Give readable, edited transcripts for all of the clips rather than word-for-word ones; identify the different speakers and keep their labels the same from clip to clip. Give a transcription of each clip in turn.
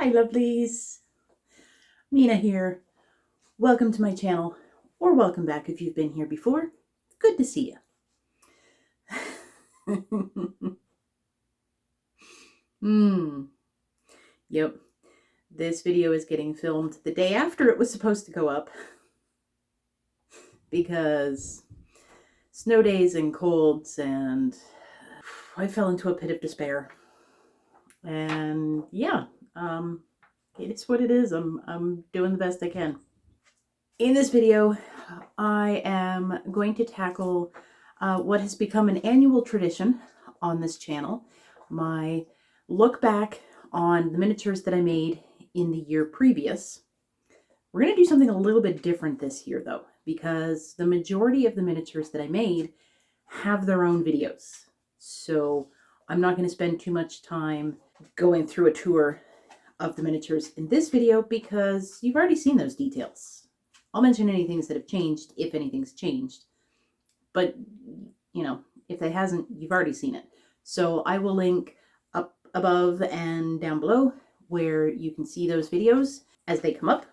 Speaker 1: Hi lovelies, Mina here. Welcome to my channel, or welcome back if you've been here before. Good to see you. Yep, this video is getting filmed the day after it was supposed to go up because snow days and colds, and I fell into a pit of despair. And yeah, it's what it is. I'm doing the best I can. In this video, I am going to tackle what has become an annual tradition on this channel, my look back on the miniatures that I made in the year previous. We're going to do something a little bit different this year though, because the majority of the miniatures that I made have their own videos. So I'm not going to spend too much time going through a tour of the miniatures in this video because you've already seen those details. I'll mention any things that have changed, if anything's changed. But, you know, if it hasn't, you've already seen it. So I will link up above and down below where you can see those videos as they come up.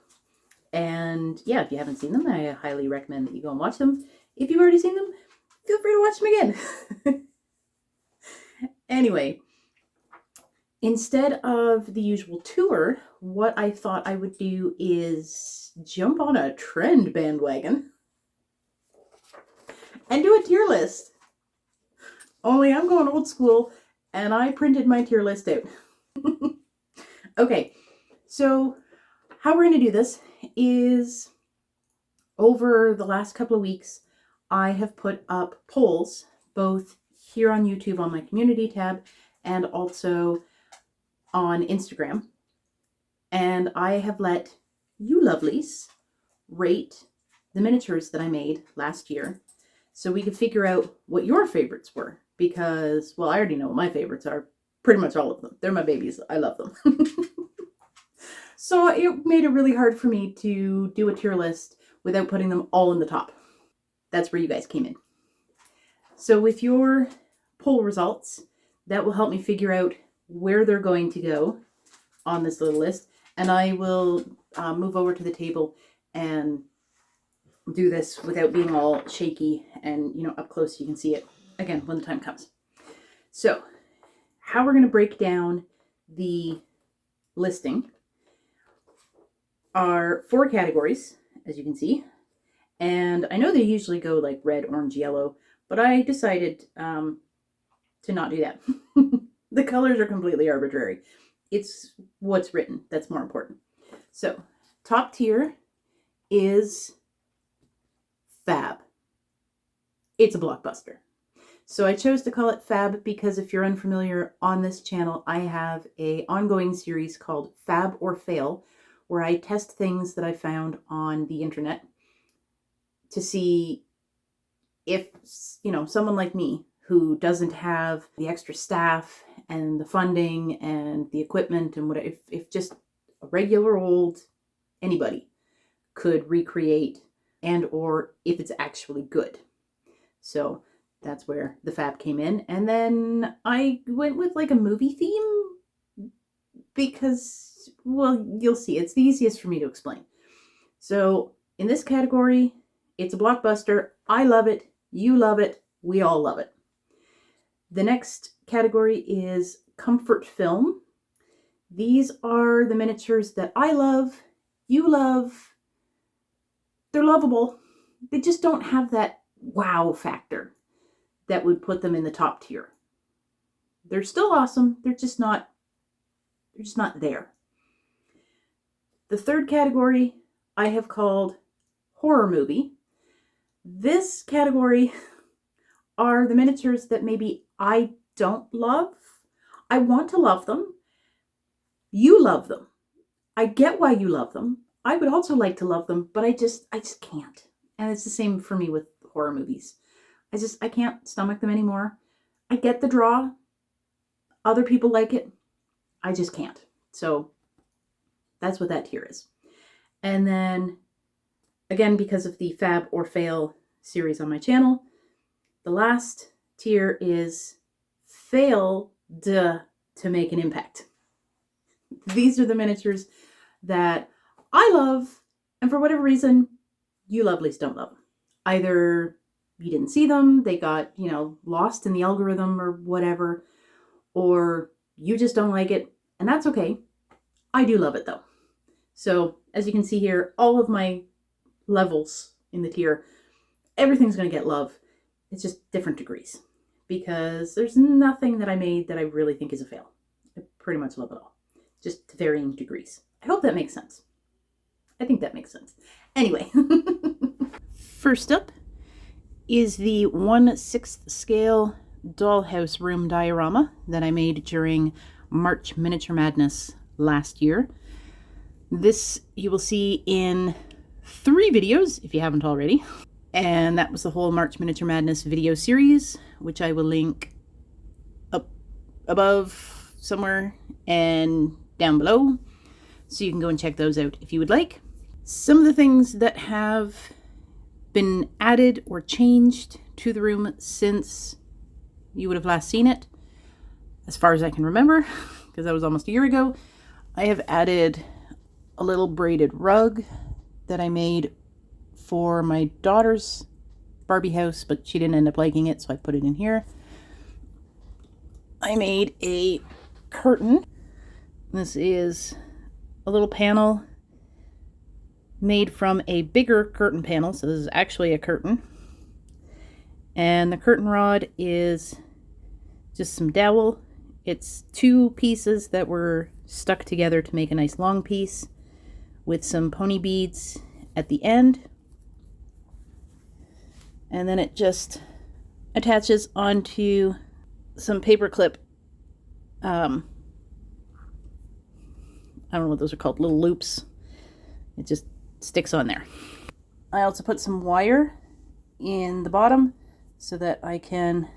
Speaker 1: And yeah, if you haven't seen them, I highly recommend that you go and watch them. If you've already seen them, feel free to watch them again. Anyway, instead of the usual tour, what I thought I would do is jump on a trend bandwagon and do a tier list. Only I'm going old school and I printed my tier list out. Okay, so how we're going to do this is over the last couple of weeks, I have put up polls both here on YouTube on my community tab and also on Instagram. And I have let you lovelies rate the miniatures that I made last year so we could figure out what your favorites were. Because, well, I already know what my favorites are. Pretty much all of them. They're my babies. I love them. So it made it really hard for me to do a tier list without putting them all in the top. That's where you guys came in. So with your poll results, that will help me figure out where they're going to go on this little list. And I will move over to the table and do this without being all shaky and, you know, up close so you can see it again when the time comes. So how we're going to break down the listing are 4 categories, as you can see. And I know they usually go like red, orange, yellow, but I decided to not do that. The colors are completely arbitrary. It's what's written that's more important. So top tier is Fab. It's a blockbuster. So I chose to call it Fab because if you're unfamiliar, on this channel I have an ongoing series called Fab or Fail, where I test things that I found on the internet to see if, you know, someone like me who doesn't have the extra staff and the funding and the equipment and whatever, if just a regular old anybody could recreate, and or if it's actually good. So that's where the Fab came in. And then I went with like a movie theme because, well, you'll see. It's the easiest for me to explain. So in this category, it's a blockbuster. I love it. You love it. We all love it. The next category is comfort film. These are the miniatures that I love, you love. They're lovable. They just don't have that wow factor that would put them in the top tier. They're still awesome. They're just not there. The third category I have called horror movie. This category are the miniatures that maybe I don't love. I want to love them. You love them. I get why you love them. I would also like to love them, but I just can't. And it's the same for me with horror movies. I can't stomach them anymore. I get the draw. Other people like it. I just can't. So that's what that tier is. And then, again, because of the Fab or Fail series on my channel, the last tier is failed to make an impact. These are the miniatures that I love, and for whatever reason, you lovelies don't love them. Either you didn't see them, they got, lost in the algorithm or whatever, or you just don't like it, and that's okay. I do love it though. So as you can see here, all of my levels in the tier, everything's going to get love. It's just different degrees, because there's nothing that I made that I really think is a fail. I pretty much love it all, just to varying degrees. I hope that makes sense. I think that makes sense. Anyway, first up is the 1/6 scale Dollhouse Room diorama that I made during March Miniature Madness last year. This you will see in 3 videos if you haven't already. And that was the whole March Miniature Madness video series, which I will link up above somewhere and down below, so you can go and check those out if you would like. Some of the things that have been added or changed to the room since you would have last seen it, as far as I can remember, because that was almost a year ago. I have added a little braided rug that I made for my daughter's Barbie house, but she didn't end up liking it, so I put it in here. I made a curtain. This is a little panel made from a bigger curtain panel, so this is actually a curtain. And the curtain rod is just some dowel. It's 2 pieces that were stuck together to make a nice long piece with some pony beads at the end. And then it just attaches onto some paper clip. I don't know what those are called, little loops. It just sticks on there. I also put some wire in the bottom so that I can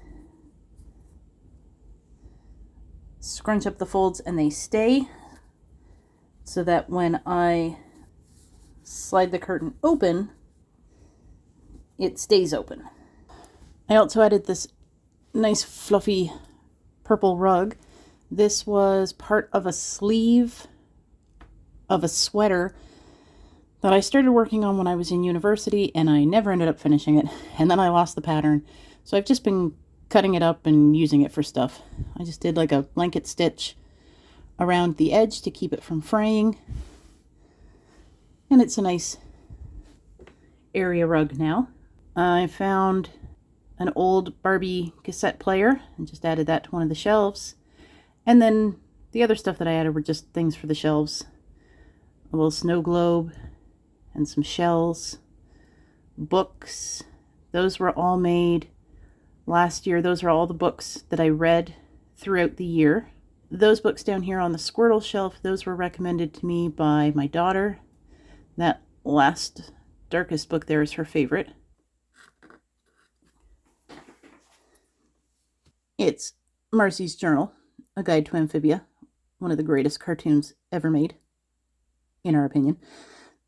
Speaker 1: scrunch up the folds and they stay, so that when I slide the curtain open, it stays open. I also added this nice fluffy purple rug. This was part of a sleeve of a sweater that I started working on when I was in university, and I never ended up finishing it, and then I lost the pattern. So I've just been cutting it up and using it for stuff. I just did like a blanket stitch around the edge to keep it from fraying, and it's a nice area rug now. I found an old Barbie cassette player and just added that to one of the shelves, and then the other stuff that I added were just things for the shelves. A little snow globe and some shells, books. Those were all made last year. Those are all the books that I read throughout the year. Those books down here on the Squirtle shelf, those were recommended to me by my daughter. That last darkest book there is her favorite. It's Marcy's Journal, A Guide to Amphibia, one of the greatest cartoons ever made, in our opinion.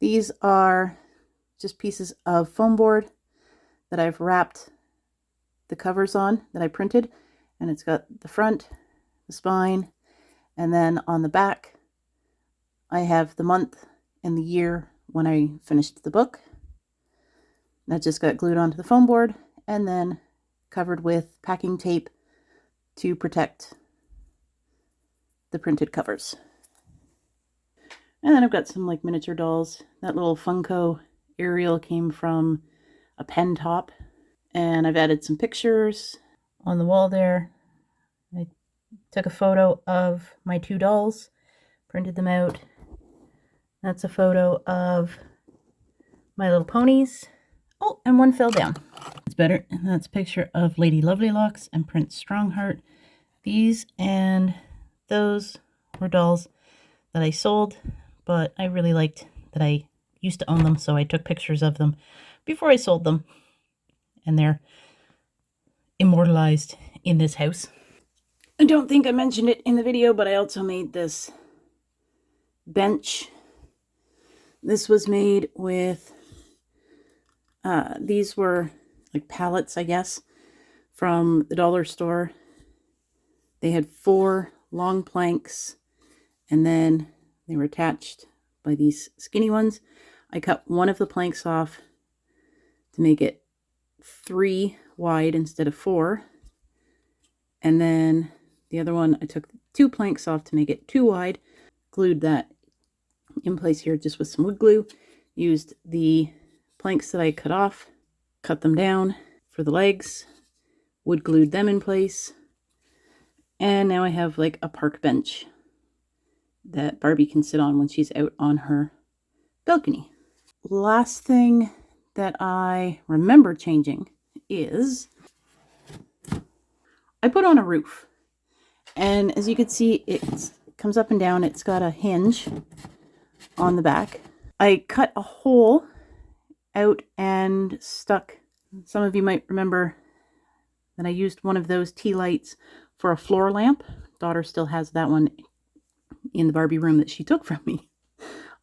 Speaker 1: These are just pieces of foam board that I've wrapped the covers on that I printed, and it's got the front, the spine, and then on the back I have the month and the year when I finished the book. That just got glued onto the foam board and then covered with packing tape to protect the printed covers. And then I've got some like miniature dolls. That little Funko Ariel came from a pen top. And I've added some pictures on the wall there. I took a photo of my 2 dolls, printed them out. That's a photo of My Little Ponies. Oh, and one fell down. It's better. And that's a picture of Lady Lovelylocks and Prince Strongheart. These and those were dolls that I sold, but I really liked that I used to own them, so I took pictures of them before I sold them. And they're immortalized in this house. I don't think I mentioned it in the video, but I also made this bench. This was made with, these were like pallets, I guess, from the dollar store. They had 4 long planks and then they were attached by these skinny ones. I cut one of the planks off to make it 3 wide instead of 4. And then the other one, I took 2 planks off to make it 2 wide, glued that in place here just with some wood glue, used the planks that I cut off, cut them down for the legs, wood glued them in place, and now I have like a park bench that Barbie can sit on when she's out on her balcony. Last thing that I remember changing is I put on a roof, and as you can see, it comes up and down. It's got a hinge on the back. I cut a hole out and stuck. Some of you might remember that I used one of those tea lights for a floor lamp. Daughter still has that one in the Barbie room that she took from me.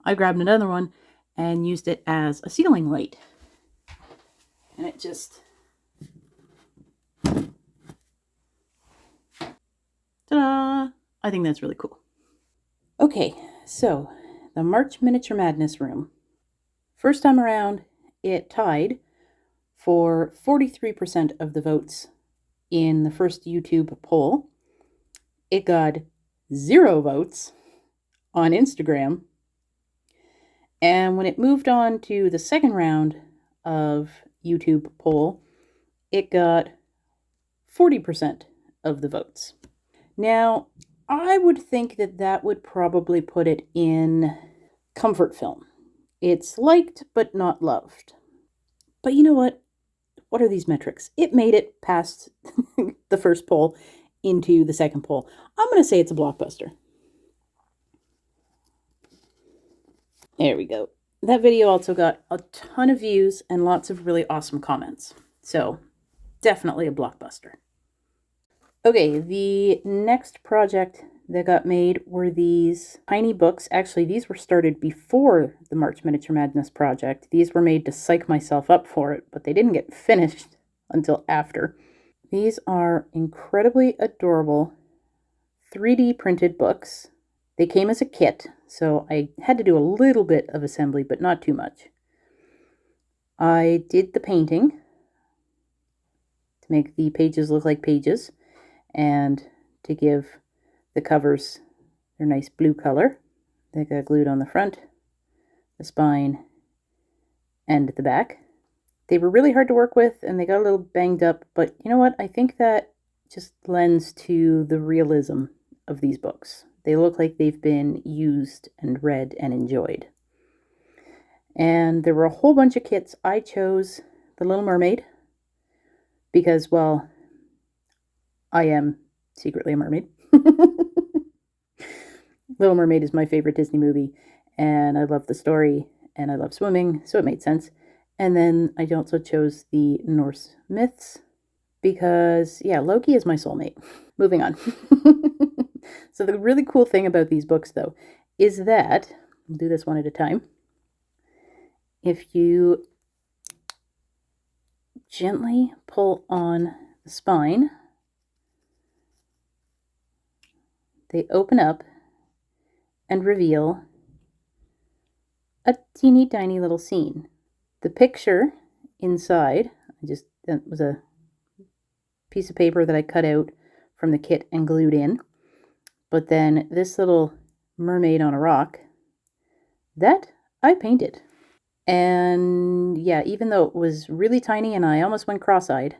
Speaker 1: I grabbed another one and used it as a ceiling light. And it just... ta-da! I think that's really cool. Okay, so the March Miniature Madness room. First time around, it tied for 43% of the votes in the first YouTube poll. It got 0 votes on Instagram. And when it moved on to the second round of YouTube poll, it got 40% of the votes. Now, I would think that that would probably put it in comfort film. It's liked but not loved. But you know what? What are these metrics? It made it past the first poll into the second poll. I'm going to say it's a blockbuster. There we go. That video also got a ton of views and lots of really awesome comments. So, definitely a blockbuster. Okay, the next project that got made were these tiny books. Actually, these were started before the March Miniature Madness project. These were made to psych myself up for it, but they didn't get finished until after. These are incredibly adorable 3D printed books. They came as a kit, so I had to do a little bit of assembly, but not too much. I did the painting to make the pages look like pages and to give the covers their nice blue color. They got glued on the front, the spine, and the back. They were really hard to work with and they got a little banged up, but you know what? I think that just lends to the realism of these books. They look like they've been used and read and enjoyed. And there were a whole bunch of kits. I chose The Little Mermaid because, well, I am secretly a mermaid. Little Mermaid is my favorite Disney movie, and I love the story, and I love swimming, so it made sense. And then I also chose the Norse myths because, yeah, Loki is my soulmate. Moving on. So the really cool thing about these books, though, is that, we'll do this one at a time, if you gently pull on the spine, they open up and reveal a teeny tiny little scene. The picture inside, that was a piece of paper that I cut out from the kit and glued in. But then this little mermaid on a rock, that I painted. And yeah, even though it was really tiny and I almost went cross-eyed,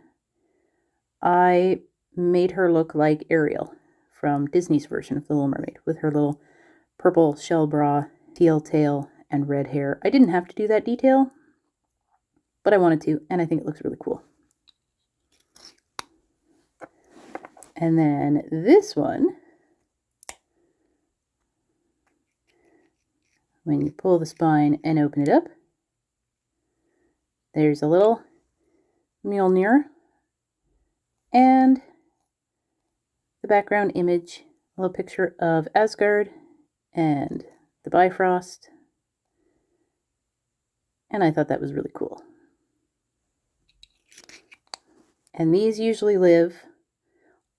Speaker 1: I made her look like Ariel from Disney's version of The Little Mermaid with her little purple shell bra, teal tail, and red hair. I didn't have to do that detail, but I wanted to, and I think it looks really cool. And then this one, when you pull the spine and open it up, there's a little Mjolnir and the background image, a little picture of Asgard and the Bifrost. And I thought that was really cool. And these usually live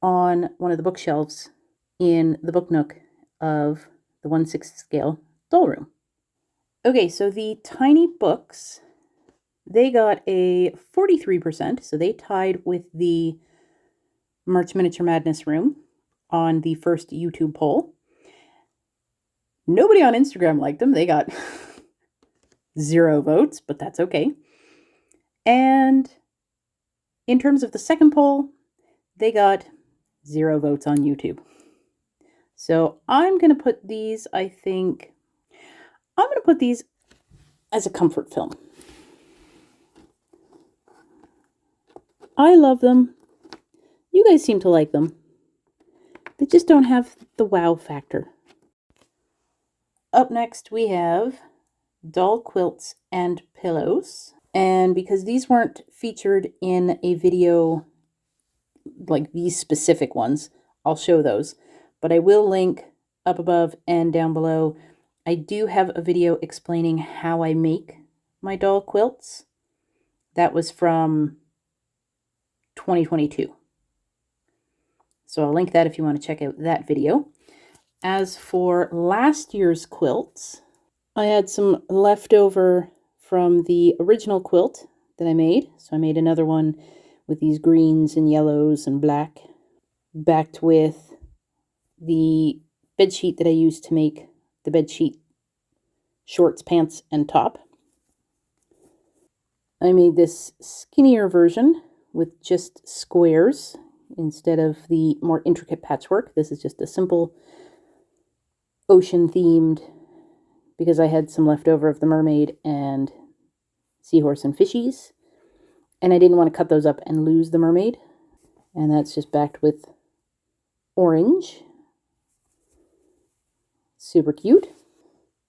Speaker 1: on one of the bookshelves in the book nook of the 1/6 scale doll room. Okay, so the tiny books, they got a 43%, so they tied with the March Miniature Madness room on the first YouTube poll. Nobody on Instagram liked them. They got 0 votes, but that's okay. And in terms of the second poll, they got 0 votes on YouTube. So I'm going to put these, I'm going to put these as a comfort film. I love them. You guys seem to like them. They just don't have the wow factor. Up next we have doll quilts and pillows. And because these weren't featured in a video like these specific ones, I'll show those. But I will link up above and down below. I do have a video explaining how I make my doll quilts. That was from 2022. So I'll link that if you want to check out that video. As for last year's quilts, I had some leftover from the original quilt that I made. So I made another one with these greens and yellows and black, backed with the bed sheet that I used to make the bed sheet shorts, pants, and top. I made this skinnier version with just squares instead of the more intricate patchwork. This is just a simple ocean themed, because I had some leftover of the mermaid and seahorse and fishies, and I didn't want to cut those up and lose the mermaid. And that's just backed with orange. Super cute.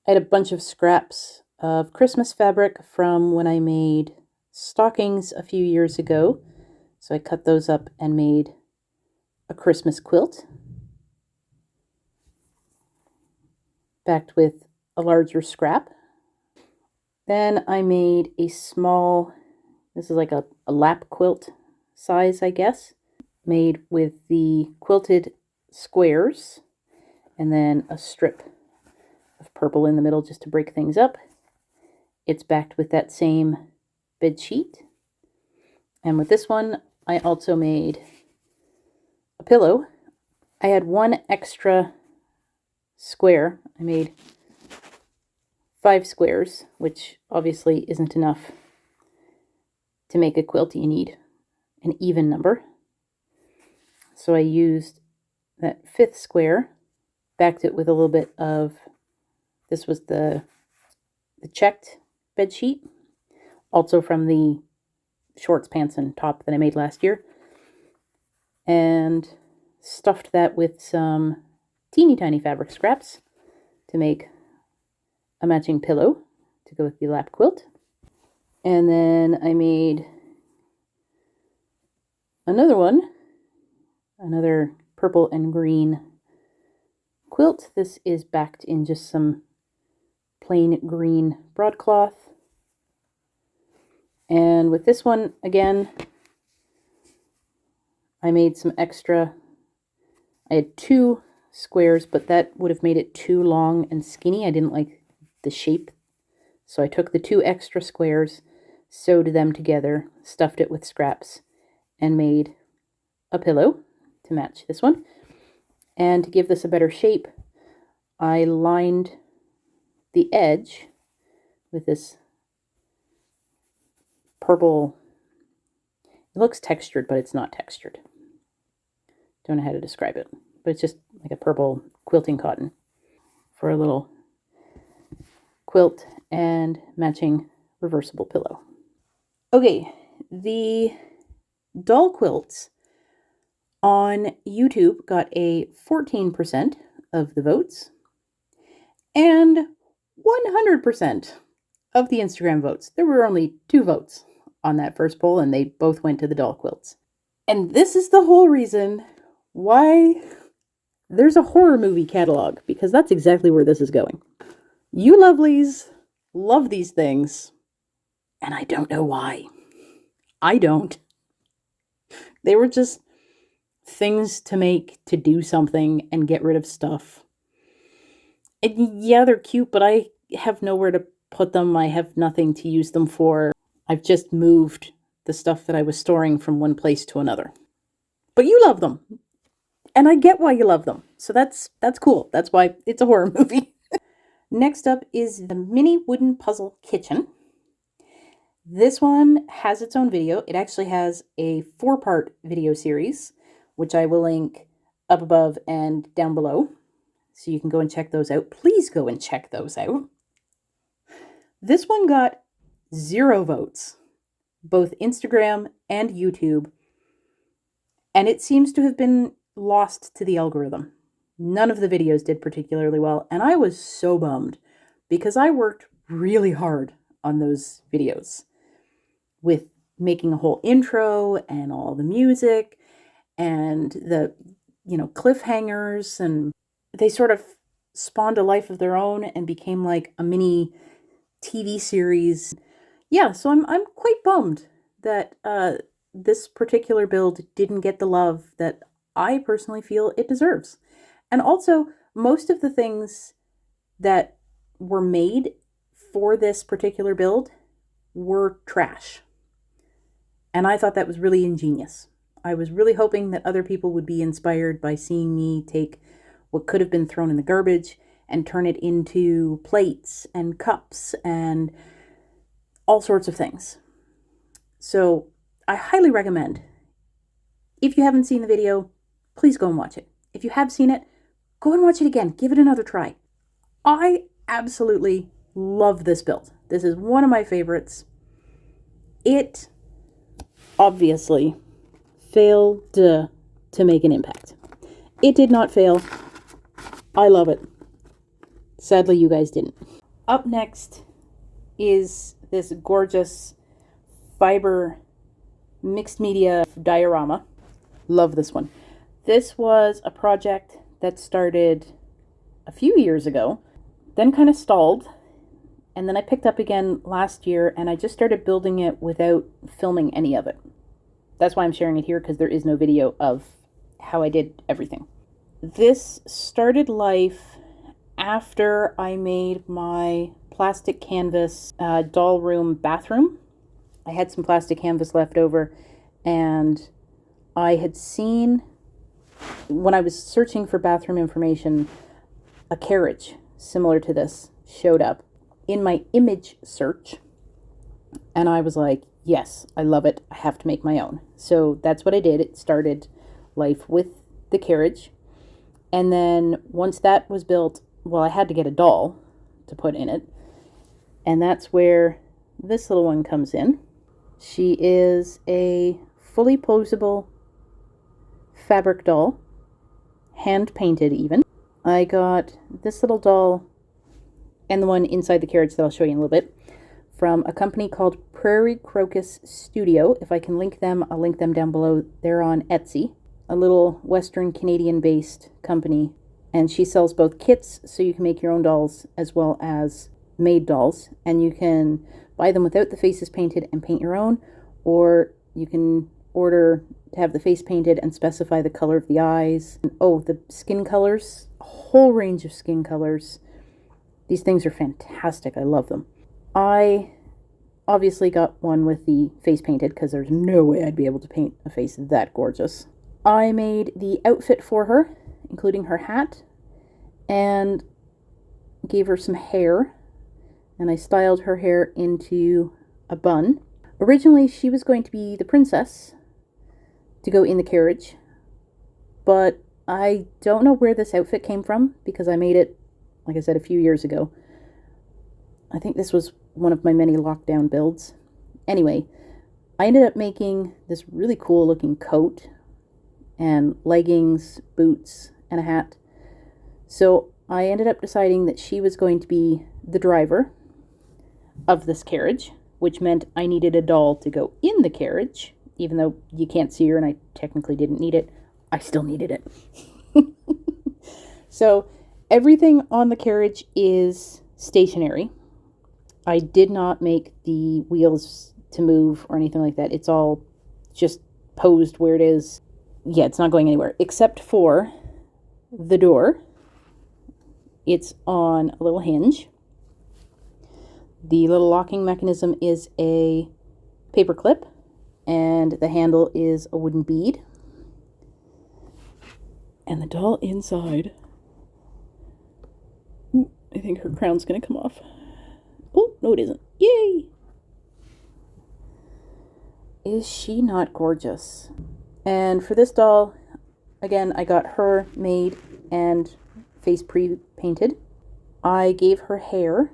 Speaker 1: I had a bunch of scraps of Christmas fabric from when I made stockings a few years ago. So I cut those up and made a Christmas quilt, backed with a larger scrap. Then I made a small, this is like a lap quilt size, I guess, made with the quilted squares and then a strip of purple in the middle just to break things up. It's backed with that same bed sheet. And with this one, I also made a pillow. I had one extra square. I made 5 squares, which obviously isn't enough to make a quilt. You need an even number. So I used that 5th square, backed it with a little bit of, this was the checked bed sheet, also from the shorts, pants, and top that I made last year, and stuffed that with some teeny tiny fabric scraps to make a matching pillow to go with the lap quilt. And then I made another one, another purple and green quilt. This is backed in just some plain green broadcloth. And with this one, again, I made some extra. I had 2 squares, but that would have made it too long and skinny. I didn't like the shape. So I took the 2 extra squares, sewed them together, stuffed it with scraps, and made a pillow to match this one. And to give this a better shape, I lined the edge with this purple. It looks textured, but it's not textured. Don't know how to describe it, but it's just like a purple quilting cotton for a little quilt and matching reversible pillow. Okay, the doll quilts on YouTube got a 14% of the votes and 100% of the Instagram votes. There were only 2 votes on that first poll, and they both went to the doll quilts. And this is the whole reason why there's a horror movie catalog, because that's exactly where this is going. You lovelies love these things, and I don't know why. I don't. They were just things to make to do something and get rid of stuff. And yeah, they're cute, but I have nowhere to put them. I have nothing to use them for. I've just moved the stuff that I was storing from one place to another. But you love them, and I get why you love them. So that's cool. That's why it's a horror movie. Next up is the mini wooden puzzle kitchen. This one has its own video. It actually has a 4-part video series, which I will link up above and down below. So you can go and check those out. Please go and check those out. This one got 0 votes, both Instagram and YouTube. And it seems to have been lost to the algorithm. None of the videos did particularly well. And I was so bummed because I worked really hard on those videos with making a whole intro and all the music and the, cliffhangers, and they sort of spawned a life of their own and became like a mini TV series. Yeah, so I'm quite bummed that this particular build didn't get the love that I personally feel it deserves. And also, most of the things that were made for this particular build were trash. And I thought that was really ingenious. I was really hoping that other people would be inspired by seeing me take what could have been thrown in the garbage and turn it into plates and cups and all sorts of things. So I highly recommend, if you haven't seen the video, please go and watch it. If you have seen it, go and watch it again. Give it another try. I absolutely love this build. This is one of my favorites. It obviously failed to make an impact. It did not fail. I love it. Sadly, you guys didn't. Up next is this gorgeous fiber mixed media diorama. Love this one. This was a project that started a few years ago, then kind of stalled, and then I picked up again last year, and I just started building it without filming any of it. That's why I'm sharing it here, because there is no video of how I did everything. This started life after I made my plastic canvas doll room bathroom. I had some plastic canvas left over, and I had seen, when I was searching for bathroom information, a carriage similar to this showed up in my image search, and I was like, yes, I love it. I have to make my own. So that's what I did. It started life with the carriage. And then once that was built, well, I had to get a doll to put in it. And that's where this little one comes in. She is a fully posable fabric doll, hand painted even. I got this little doll and the one inside the carriage that I'll show you in a little bit from a company called Prairie Crocus Studio. If I can link them, I'll link them down below. They're on Etsy, a little Western Canadian based company. And she sells both kits, so you can make your own dolls, as well as made dolls. And you can buy them without the faces painted and paint your own, or you can order to have the face painted and specify the color of the eyes. And, oh, the skin colors, a whole range of skin colors. These things are fantastic. I love them. I obviously got one with the face painted because there's no way I'd be able to paint a face that gorgeous. I made the outfit for her, including her hat, and gave her some hair, and I styled her hair into a bun. Originally, she was going to be the princess to go in the carriage, but I don't know where this outfit came from because I made it, like I said, a few years ago. I think this was one of my many lockdown builds. Anyway, I ended up making this really cool looking coat and leggings, boots, and a hat. So I ended up deciding that she was going to be the driver of this carriage, which meant I needed a doll to go in the carriage. Even though you can't see her and I technically didn't need it, I still needed it. So everything on the carriage is stationary. I did not make the wheels to move or anything like that. It's all just posed where it is. Yeah, it's not going anywhere except for the door It's on a little hinge. The little locking mechanism is a paper clip, and the handle is a wooden bead. And the doll inside, ooh, I think her crown's gonna come off. Oh, no it isn't. Yay! Is she not gorgeous? And for this doll, again, I got her made and face pre-painted. I gave her hair,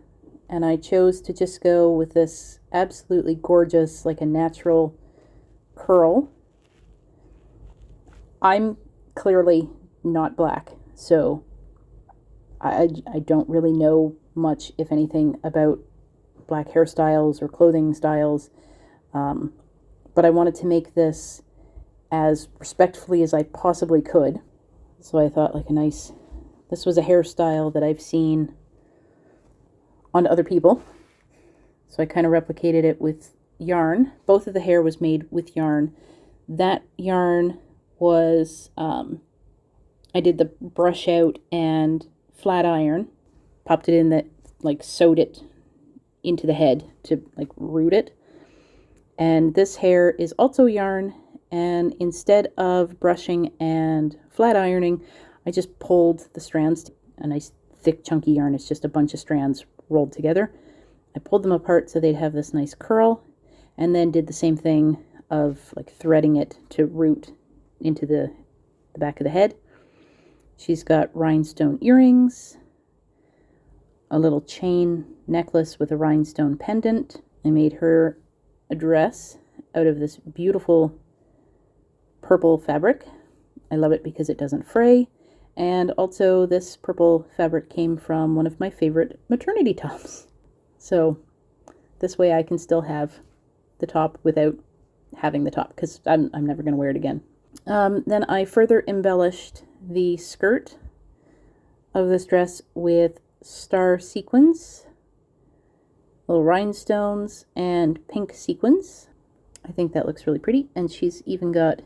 Speaker 1: and I chose to just go with this absolutely gorgeous, like a natural curl. I'm clearly not black, so I don't really know much, if anything, about black hairstyles or clothing styles, but I wanted to make this as respectfully as I possibly could. So I thought this was a hairstyle that I've seen on other people. So I kind of replicated it with yarn. Both of the hair was made with yarn. That yarn was, I did the brush out and flat iron, popped it in that, sewed it into the head to root it. And this hair is also yarn, and instead of brushing and flat ironing, I just pulled the strands, a nice thick chunky yarn. It's just a bunch of strands rolled together. I pulled them apart so they'd have this nice curl, and then did the same thing of threading it to root into the back of the head. She's got rhinestone earrings, a little chain necklace with a rhinestone pendant. I made her a dress out of this beautiful purple fabric. I love it because it doesn't fray. And also this purple fabric came from one of my favorite maternity tops. So this way I can still have the top without having the top, because I'm never going to wear it again. Then I further embellished the skirt of this dress with star sequins, little rhinestones, and pink sequins. I think that looks really pretty. And she's even got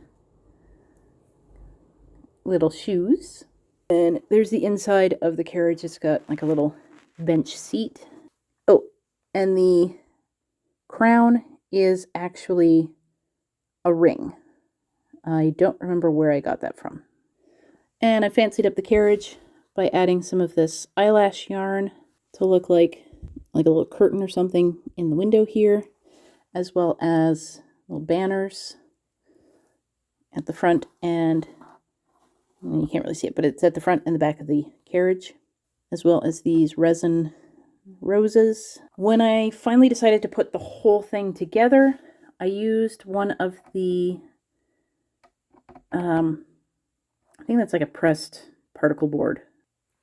Speaker 1: little shoes. And there's the inside of the carriage. It's got a little bench seat. Oh, and the crown is actually a ring. I don't remember where I got that from. And I fancied up the carriage by adding some of this eyelash yarn to look like a little curtain or something in the window here, as well as little banners at the front, and you can't really see it, but it's at the front and the back of the carriage, as well as these resin roses. When I finally decided to put the whole thing together, I used one of the, I think that's a pressed particle board.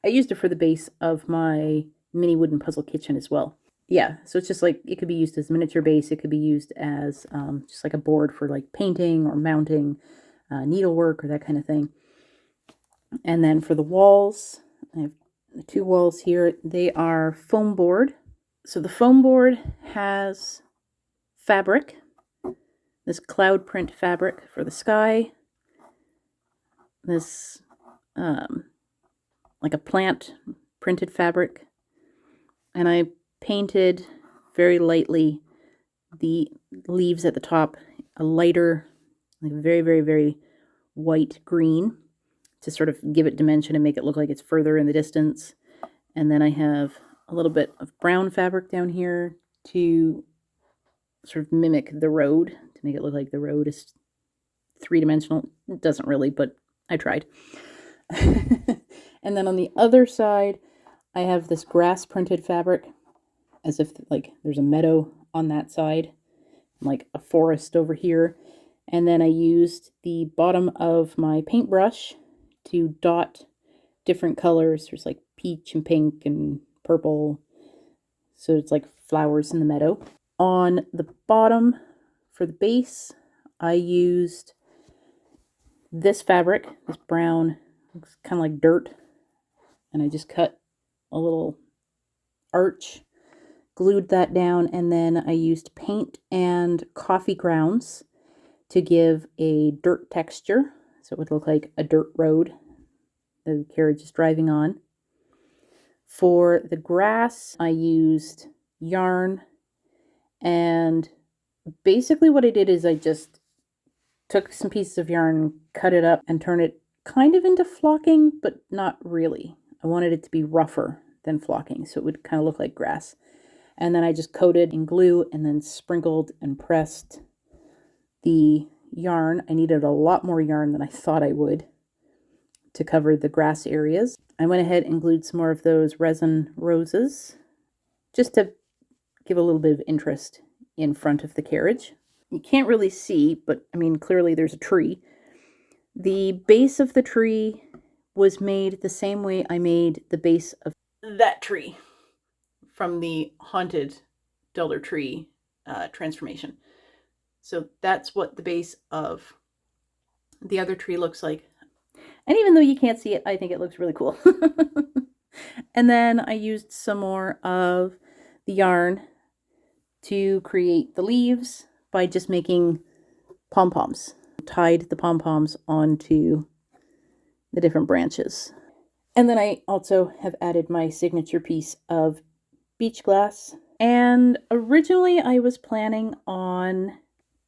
Speaker 1: I used it for the base of my mini wooden puzzle kitchen as well. Yeah, so it's just it could be used as miniature base. It could be used as just a board for painting or mounting needlework or that kind of thing. And then for the walls, I have the two walls here. They are foam board. So the foam board has fabric, this cloud print fabric for the sky, this a plant printed fabric, and I painted very lightly the leaves at the top a lighter, very, very, very white green to sort of give it dimension and make it look like it's further in the distance. And then I have a little bit of brown fabric down here to sort of mimic the road, to make it look like the road is three-dimensional. It doesn't really, but I tried. And then on the other side, I have this grass printed fabric, as if there's a meadow on that side, a forest over here. And then I used the bottom of my paintbrush to dot different colors. There's peach and pink and purple. So it's flowers in the meadow. On the bottom, for the base, I used this fabric, this brown, looks kind of like dirt. And I just cut a little arch, glued that down, and then I used paint and coffee grounds to give a dirt texture. So it would look like a dirt road the carriage is driving on. For the grass, I used yarn, and basically what I did is I just took some pieces of yarn, cut it up, and turned it kind of into flocking, but not really. I wanted it to be rougher than flocking, so it would kind of look like grass. And then I just coated in glue and then sprinkled and pressed the yarn. I needed a lot more yarn than I thought I would to cover the grass areas. I went ahead and glued some more of those resin roses just to give a little bit of interest in front of the carriage. You can't really see, but I mean, clearly there's a tree. The base of the tree was made the same way I made the base of that tree from the Haunted Dollar Tree transformation. So that's what the base of the other tree looks like. And even though you can't see it, I think it looks really cool. And then I used some more of the yarn to create the leaves by just making pom-poms. Tied the pom-poms onto the different branches. And then I also have added my signature piece of beach glass. And originally I was planning on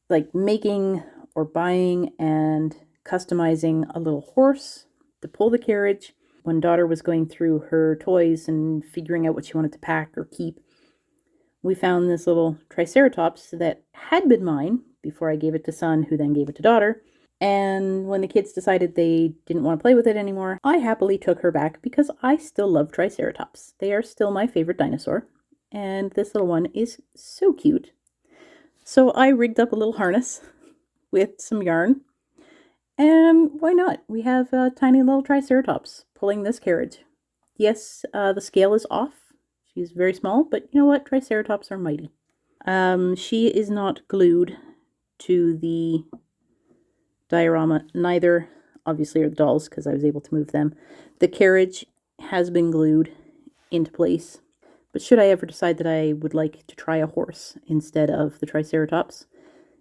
Speaker 1: like making or buying and customizing a little horse to pull the carriage. When daughter was going through her toys and figuring out what she wanted to pack or keep, we found this little triceratops that had been mine before I gave it to son, who then gave it to daughter. And when the kids decided they didn't want to play with it anymore, I happily took her back because I still love triceratops. They are still my favorite dinosaur. And this little one is so cute. So I rigged up a little harness with some yarn. And why not? We have a tiny little triceratops pulling this carriage. Yes, the scale is off. She's very small, but you know what? Triceratops are mighty. She is not glued to the diorama. Neither, obviously, are the dolls because I was able to move them. The carriage has been glued into place. But should I ever decide that I would like to try a horse instead of the triceratops,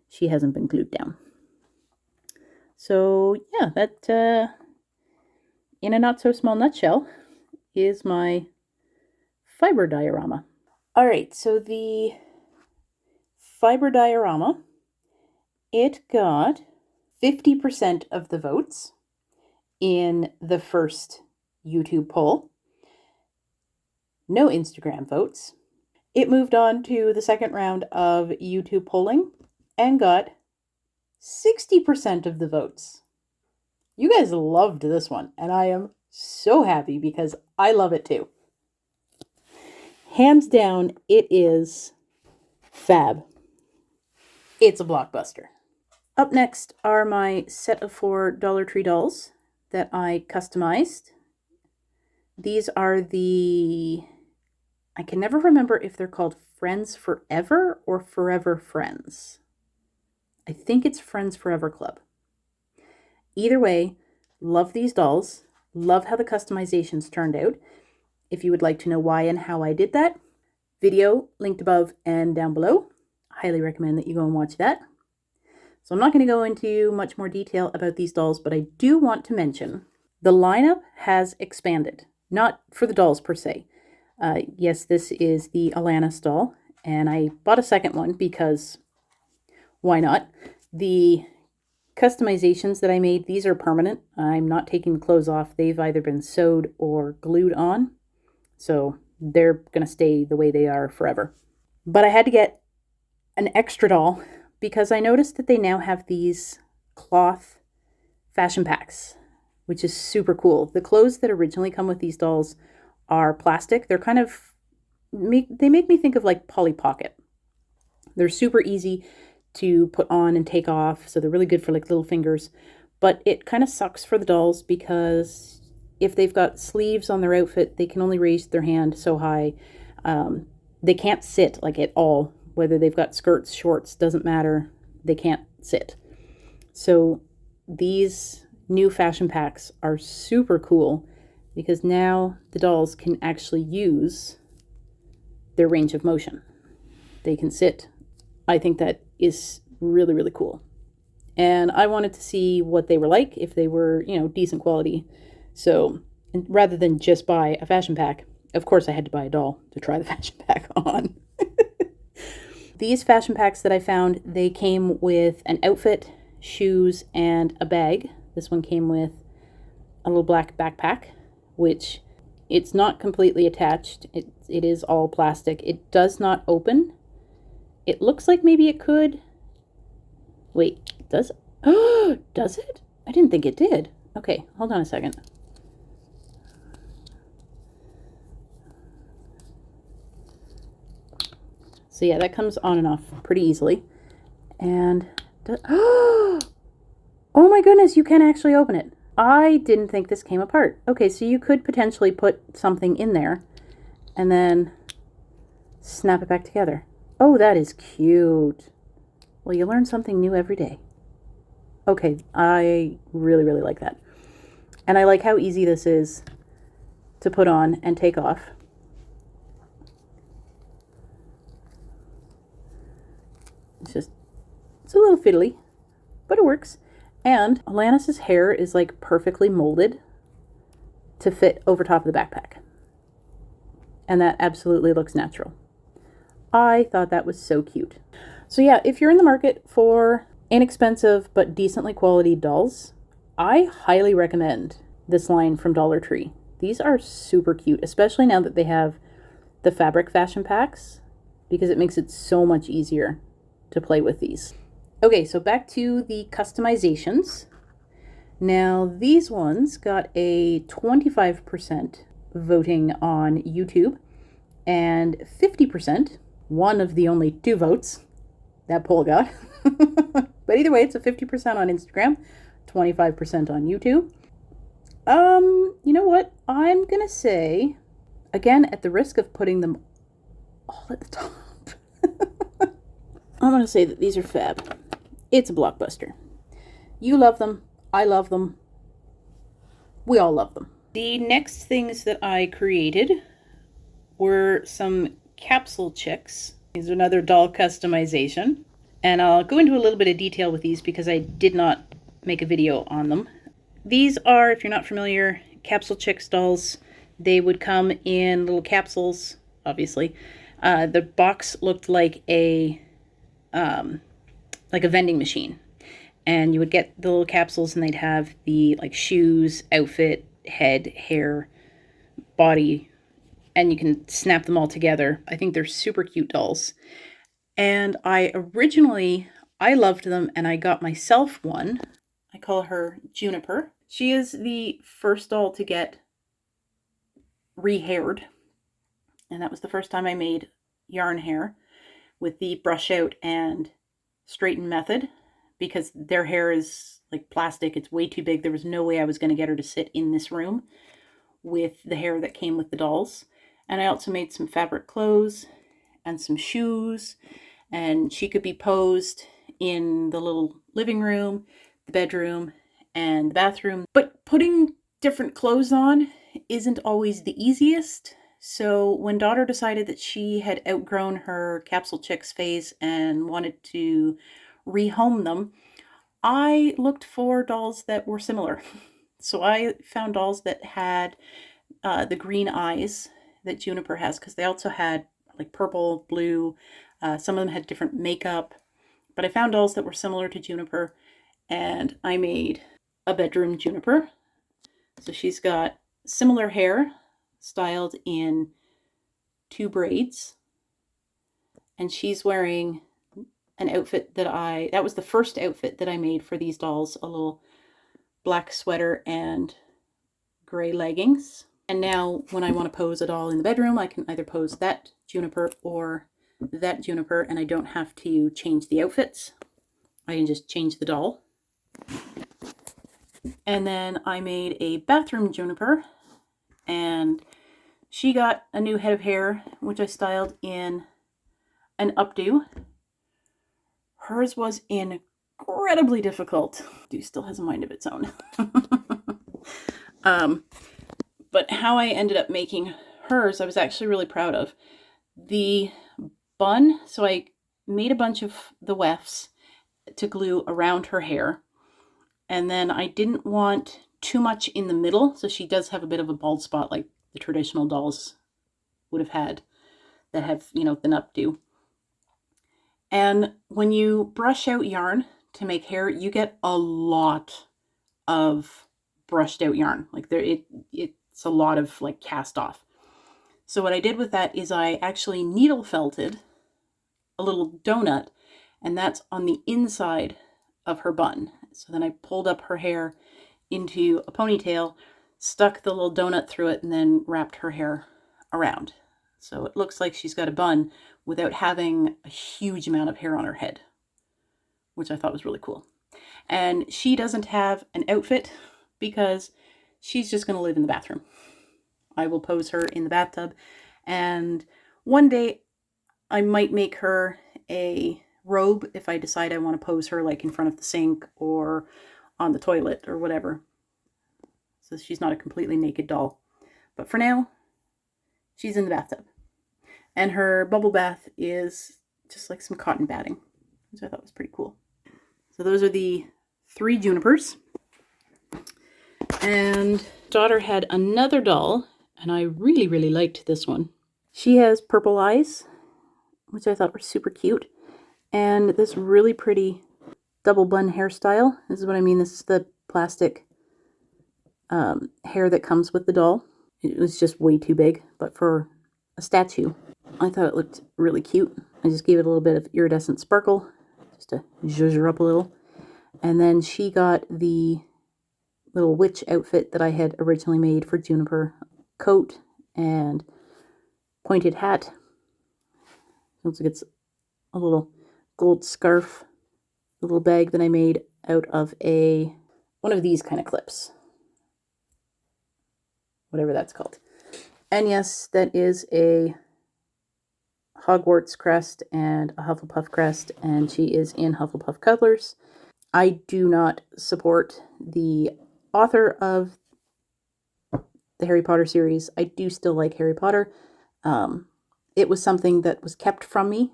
Speaker 1: she hasn't been glued down. So yeah, that in a not so small nutshell is my fiber diorama. All right, so the fiber diorama, it got 50% of the votes in the first YouTube poll. No Instagram votes. It moved on to the second round of YouTube polling and got 60% of the votes. You guys loved this one, and I am so happy because I love it too. Hands down, it is fab. It's a blockbuster. Up next are my set of 4 Dollar Tree dolls that I customized. These are I can never remember if they're called Friends Forever or Forever Friends. I think it's Friends Forever Club. Either way, love these dolls. Love how the customizations turned out. If you would like to know why and how I did that, video linked above and down below. Highly recommend that you go and watch that. So I'm not going to go into much more detail about these dolls, but I do want to mention the lineup has expanded. Not for the dolls per se. Yes, this is the Alanis doll, and I bought a second one because why not? The customizations that I made, these are permanent. I'm not taking the clothes off. They've either been sewed or glued on, so they're going to stay the way they are forever. But I had to get an extra doll because I noticed that they now have these cloth fashion packs, which is super cool. The clothes that originally come with these dolls are plastic. They're kind of, they make me think of like Polly Pocket. They're super easy to put on and take off, so they're really good for like little fingers. But it kind of sucks for the dolls because if they've got sleeves on their outfit, they can only raise their hand so high. They can't sit like at all. Whether they've got skirts, shorts, doesn't matter. They can't sit. So these new fashion packs are super cool because now the dolls can actually use their range of motion. They can sit. I think that is really, really cool. And I wanted to see what they were like, if they were, decent quality. So rather than just buy a fashion pack, Of course, I had to buy a doll to try the fashion pack on. These fashion packs that I found, they came with an outfit, shoes, and a bag. This one came with a little black backpack, which it's not completely attached. It is all plastic. It does not open. It looks like maybe it could. Wait, does it? Oh, does it? I didn't think it did. Okay, hold on a second. So yeah, that comes on and off pretty easily. And, oh my goodness, you can actually open it. I didn't think this came apart. Okay, so you could potentially put something in there and then snap it back together. Oh, that is cute. Well, you learn something new every day. Okay, I really, really like that. And I like how easy this is to put on and take off. It's a little fiddly, but it works. And Alanis's hair is like perfectly molded to fit over top of the backpack. And that absolutely looks natural. I thought that was so cute. So yeah, if you're in the market for inexpensive but decently quality dolls, I highly recommend this line from Dollar Tree. These are super cute, especially now that they have the fabric fashion packs, because it makes it so much easier to play with these. Okay, so back to the customizations. Now, these ones got a 25% voting on YouTube and 50%, one of the only 2 votes that poll got. But either way, it's a 50% on Instagram, 25% on YouTube. You know what? I'm gonna say, again, at the risk of putting them all at the top, I'm gonna say that these are fab. It's a blockbuster. You love them. I love them. We all love them. The next things that I created were some Capsule Chicks. These are another doll customization. And I'll go into a little bit of detail with these because I did not make a video on them. These are, if you're not familiar, Capsule Chicks dolls. They would come in little capsules, obviously. The box looked like a vending machine. And you would get the little capsules and they'd have the like shoes, outfit, head, hair, body, and you can snap them all together. I think they're super cute dolls. And I loved them and I got myself one. I call her Juniper. She is the first doll to get re-haired. And that was the first time I made yarn hair with the brush out and straighten method, because their hair is like plastic. It's way too big. There was no way I was going to get her to sit in this room with the hair that came with the dolls. And I also made some fabric clothes and some shoes, and she could be posed in the little living room, the bedroom, and the bathroom. But putting different clothes on isn't always the easiest. So when daughter decided that she had outgrown her Capsule Chicks phase and wanted to rehome them, I looked for dolls that were similar. So I found dolls that had the green eyes that Juniper has, because they also had like purple, blue, some of them had different makeup, but I found dolls that were similar to Juniper, and I made a bedroom Juniper. So she's got similar hair styled in 2 braids, and she's wearing an outfit that was the first outfit that I made for these dolls, a little black sweater and gray leggings. And now when I want to pose a doll in the bedroom, I can either pose that Juniper or that Juniper, and I don't have to change the outfits. I can just change the doll. And then I made a bathroom Juniper, and she got a new head of hair, which I styled in an updo. Hers was incredibly difficult. Updo still has a mind of its own. But how I ended up making hers, I was actually really proud of. The bun, so I made a bunch of the wefts to glue around her hair. And then I didn't want too much in the middle, so she does have a bit of a bald spot like the traditional dolls would have had that have, you know, the updo. And when you brush out yarn to make hair, you get a lot of brushed out yarn. Like it's a lot of like cast off. So what I did with that is I actually needle felted a little donut, and that's on the inside of her bun. So then I pulled up her hair into a ponytail, stuck the little donut through it, and then wrapped her hair around. So it looks like she's got a bun without having a huge amount of hair on her head, which I thought was really cool. And she doesn't have an outfit because she's just going to live in the bathroom. I will pose her in the bathtub, and one day I might make her a robe if I decide I want to pose her like in front of the sink or on the toilet or whatever. So she's not a completely naked doll. But for now, she's in the bathtub. And her bubble bath is just like some cotton batting, which I thought was pretty cool. So those are the 3 junipers. And daughter had another doll, and I really, really liked this one. She has purple eyes, which I thought were super cute. And this really pretty double bun hairstyle. This is what I mean. This is the plastic hair that comes with the doll. It was just way too big, but for a statue, I thought it looked really cute. I just gave it a little bit of iridescent sparkle, just to zhuzh her up a little. And then she got the little witch outfit that I had originally made for Juniper. Coat and pointed hat. Also gets a little gold scarf, a little bag that I made out of one of these kind of clips. Whatever that's called. And yes, that is a Hogwarts crest and a Hufflepuff crest, and she is in Hufflepuff colors. I do not support the author of the Harry Potter series. I do still like Harry Potter. It was something that was kept from me,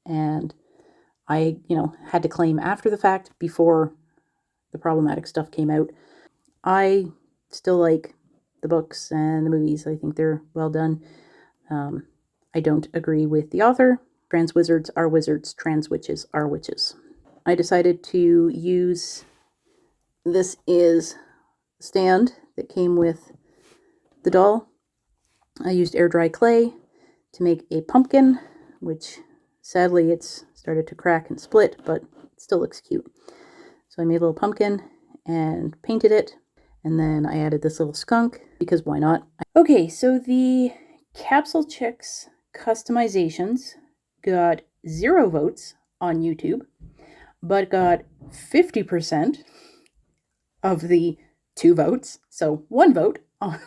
Speaker 1: and I, had to claim after the fact before the problematic stuff came out. I still like the books and the movies. I think they're well done. I don't agree with the author. Trans wizards are wizards. Trans witches are witches. I decided to use, this is a stand that came with the doll. I used air dry clay to make a pumpkin, which sadly it's started to crack and split, but it still looks cute. So I made a little pumpkin and painted it, and then I added this little skunk because why not? Okay, so the Capsule Chicks customizations got 0 votes on YouTube, but got 50% of the 2 votes, so 1 vote on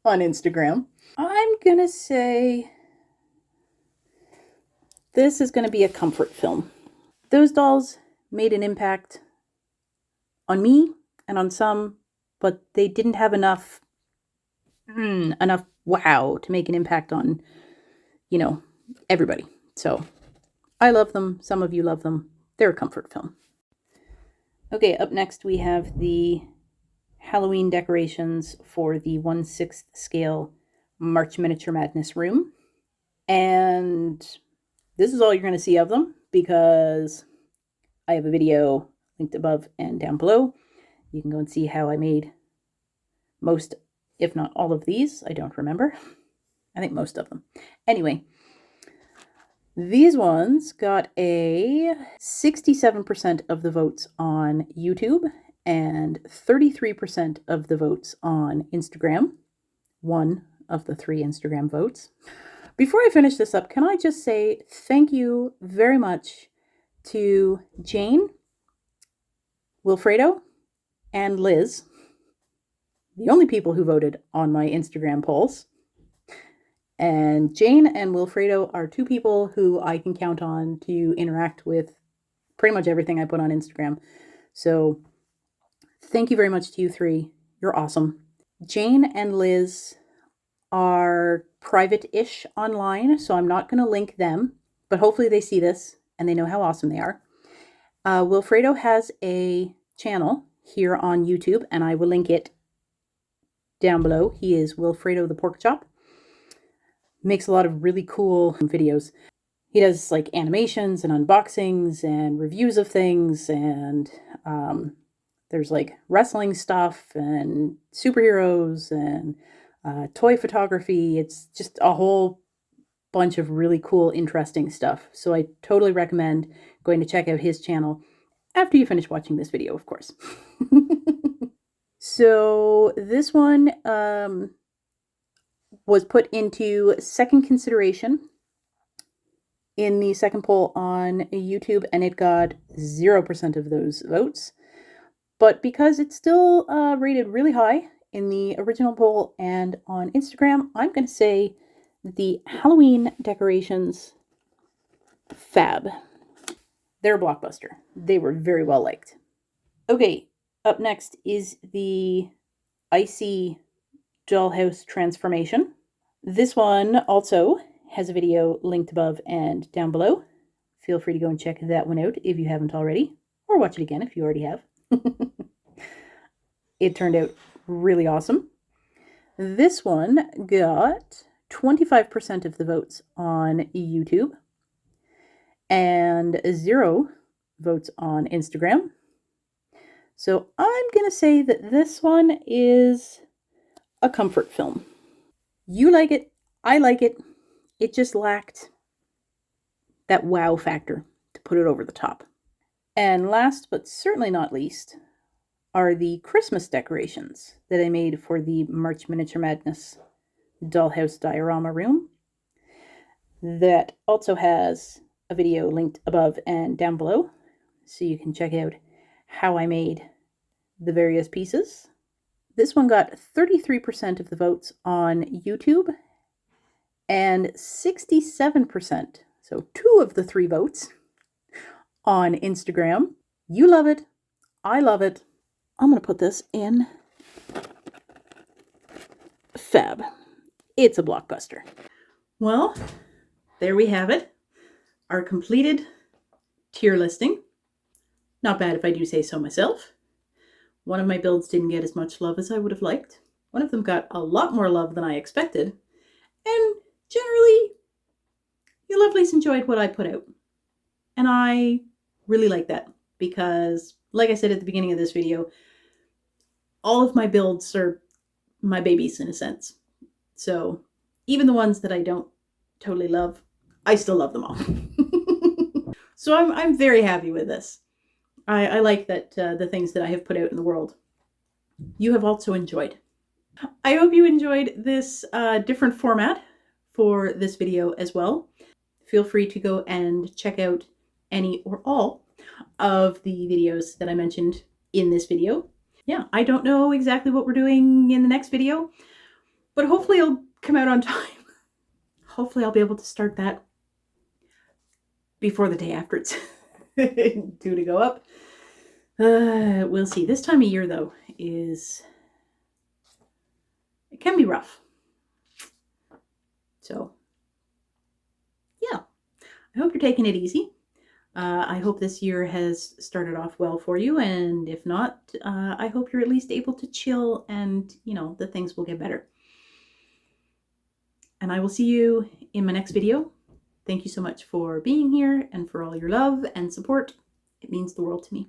Speaker 1: Instagram. I'm gonna say this is gonna be a comfort film. Those dolls made an impact on me and on some, but they didn't have enough wow to make an impact on, everybody. So I love them. Some of you love them. They're a comfort film. Okay, up next we have the Halloween decorations for the 1/6 scale March Miniature Madness room. And this is all you're going to see of them because I have a video linked above and down below. You can go and see how I made most, if not all of these. I don't remember. I think most of them. Anyway, these ones got a 67% of the votes on YouTube and 33% of the votes on Instagram. 1 of the 3 Instagram votes. Before I finish this up, can I just say thank you very much to Jane, Wilfredo, and Liz, the only people who voted on my Instagram polls. And Jane and Wilfredo are 2 people who I can count on to interact with pretty much everything I put on Instagram. So thank you very much to you 3. You're awesome. Jane and Liz are private-ish online, so I'm not going to link them, but hopefully they see this and they know how awesome they are. Wilfredo has a channel here on YouTube, and I will link it down below. He is Wilfredo the Pork Chop. makes a lot of really cool videos. He does like animations and unboxings and reviews of things, and there's like wrestling stuff and superheroes and toy photography. It's just a whole bunch of really cool, interesting stuff. So I totally recommend going to check out his channel after you finish watching this video, of course. So this one was put into second consideration in the second poll on YouTube, and it got 0% of those votes. But because it's still rated really high in the original poll and on Instagram, I'm going to say that the Halloween decorations, fab. They're a blockbuster. They were very well liked. Okay, up next is the Icy Dollhouse transformation. This one also has a video linked above and down below. Feel free to go and check that one out if you haven't already, or watch it again if you already have. It turned out really awesome. This one got 25% of the votes on YouTube and 0 votes on Instagram. So I'm going to say that this one is a comfort film. You like it, I like it. It just lacked that wow factor to put it over the top. And last but certainly not least are the Christmas decorations that I made for the March Miniature Madness Dollhouse Diorama Room. That also has a video linked above and down below, so you can check out how I made the various pieces. This one got 33% of the votes on YouTube and 67%, so 2 of the 3 votes, on Instagram. You love it. I love it. I'm going to put this in fab. It's a blockbuster. Well, there we have it. Our completed tier listing. Not bad if I do say so myself. One of my builds didn't get as much love as I would have liked. One of them got a lot more love than I expected. And generally, you lovelies enjoyed what I put out. And I really like that because, like I said at the beginning of this video, all of my builds are my babies in a sense. So even the ones that I don't totally love, I still love them all. So I'm very happy with this. I like that the things that I have put out in the world, you have also enjoyed. I hope you enjoyed this different format for this video as well. Feel free to go and check out any or all of the videos that I mentioned in this video. Yeah, I don't know exactly what we're doing in the next video, but hopefully it'll come out on time. Hopefully I'll be able to start that before the day after it's due to go up. We'll see. This time of year, though, it can be rough. So, yeah, I hope you're taking it easy. I hope this year has started off well for you, and if not, I hope you're at least able to chill and, the things will get better. And I will see you in my next video. Thank you so much for being here and for all your love and support. It means the world to me.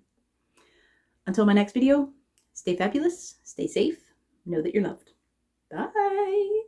Speaker 1: Until my next video, stay fabulous, stay safe, know that you're loved. Bye!